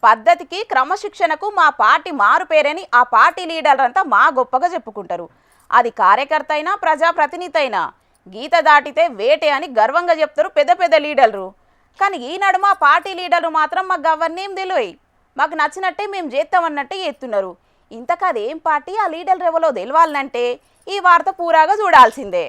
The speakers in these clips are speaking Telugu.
పద్ధతికి క్రమశిక్షణకు మా పార్టీ మారు పేరని ఆ పార్టీ లీడర్లంతా మా గొప్పగా చెప్పుకుంటారు. అది కార్యకర్త అయినా ప్రజాప్రతినిధి అయినా గీత దాటితే వేటే అని గర్వంగా చెప్తారు పెద్ద పెద్ద లీడర్లు. కానీ ఈనాడు మా పార్టీ లీడర్లు మాత్రం మాకు అవన్నేం తెలియవు, మాకు నచ్చినట్టే మేము చేస్తామన్నట్టే చేస్తున్నారు. ఇంతకదేం పార్టీ ఆ లీడర్ ఎవరో తెలవాలంటే ఈ వార్త పూరాగా చూడాల్సిందే.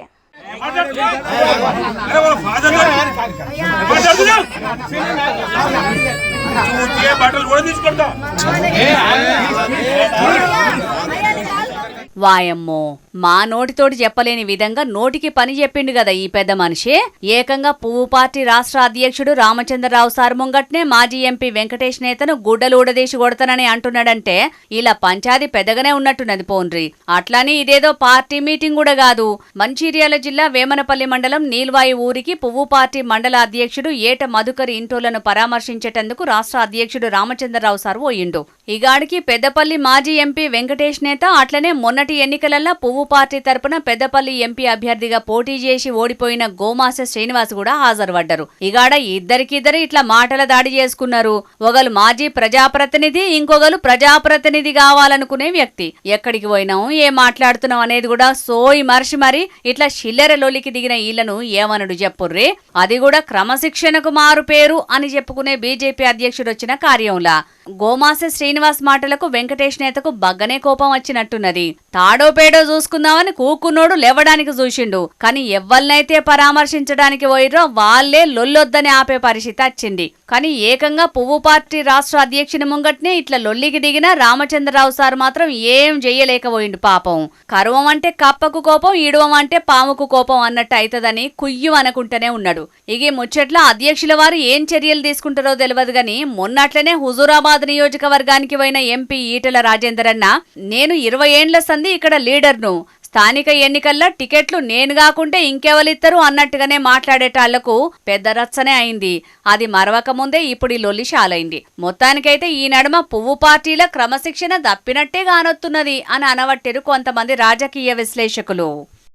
వాయమ్మో, మా నోటితోటి చెప్పలేని విధంగా నోటికి పని చెప్పిండు కదా ఈ పెద్ద మనిషి. ఏకంగా పువ్వు పార్టీ రాష్ట్ర అధ్యక్షుడు రామచంద్రరావు సార్ ముంగట్నే మాజీ ఎంపీ వెంకటేష్ నేతను గుడ్డలు ఊడదీసి కొడతానని అంటున్నాడంటే ఇలా పంచాది పెద్దగానే ఉన్నట్టున్నది పోన్రి. అట్లాని ఇదేదో పార్టీ మీటింగ్ కూడా కాదు. మంచిర్యాల జిల్లా వేమనపల్లి మండలం నీల్వాయి ఊరికి పువ్వు పార్టీ మండల అధ్యక్షుడు ఏట మధుకర్ ఇంటోలను పరామర్శించేటందుకు రాష్ట్ర అధ్యక్షుడు రామచంద్రరావు సార్ పోయిండు. ఇగాడికి పెద్దపల్లి మాజీ ఎంపీ వెంకటేష్ నేత అట్లనే మొన్నటి ఎన్నికలలో పువ్వు పార్టీ తరపున పెద్దపల్లి ఎంపీ అభ్యర్థిగా పోటీ చేసి ఓడిపోయిన గోమాస శ్రీనివాస్ కూడా హాజరుపడ్డారు. ఇగాడ ఇద్దరికిద్దరు ఇట్లా మాటల దాడి చేసుకున్నారు. ఒకరు మాజీ ప్రజాప్రతినిధి, ఇంకొకరు ప్రజాప్రతినిధి కావాలనుకునే వ్యక్తి. ఎక్కడికి పోయినాం, ఏం మాట్లాడుతున్నాం అనేది కూడా సోయి మర్చి మరి ఇట్లా చిల్లర లొలికి దిగిన ఈళ్లను ఏమనుడు చెప్పుర్రే. అది కూడా క్రమశిక్షణకు మారు పేరు అని చెప్పుకునే బీజేపీ అధ్యక్షుడు వచ్చిన కార్యంలా. గోమాస శ్రీనివాస్ మాటలకు వెంకటేష్ నేతకు బగ్గనే కోపం వచ్చినట్టున్నది. తాడో పేడో చూసుకుందామని కూకున్నోడు లేవడానికి చూసిండు. కానీ ఎవ్వరినైతే పరామర్శించడానికి పోయిరో వాళ్లే లొల్లొద్దని ఆపే పరిస్థితి వచ్చింది. కానీ ఏకంగా పువ్వు పార్టీ రాష్ట్ర అధ్యక్షుని ముంగట్నే ఇట్లా లొల్లికి దిగిన రామచంద్రరావు సార్ మాత్రం ఏం చెయ్యలేకపోయిండు పాపం. కరువం అంటే కప్పకు కోపం, ఈడవం అంటే పాముకు కోపం అన్నట్టు అవుతుందని కుయ్యం అనుకుంటూనే ఉన్నాడు. ఇగి ముచ్చట్ల అధ్యక్షుల వారు ఏం చర్యలు తీసుకుంటారో తెలియదు గాని మొన్నట్లనే హుజూరాబాద్ నియోజకవర్గానికి పోయిన ఎంపీ ఈటెల రాజేందర్ అన్న, నేను 20 ఏండ్ల సంది ఇక్కడ లీడర్ను, స్థానిక ఎన్నికల్లో టికెట్లు నేను కాకుంటే ఇంకెవరిస్తారు అన్నట్టుగానే మాట్లాడేటాళ్లకు పెద్ద రచ్చనే అయింది. అది మరవక ముందే ఇప్పుడు ఈ లొల్లి షాలైంది. మొత్తానికైతే ఈ నడుమ పువ్వు పార్టీల క్రమశిక్షణ దప్పినట్టే కానొత్తున్నది అని అనవట్టిరు కొంతమంది రాజకీయ విశ్లేషకులు.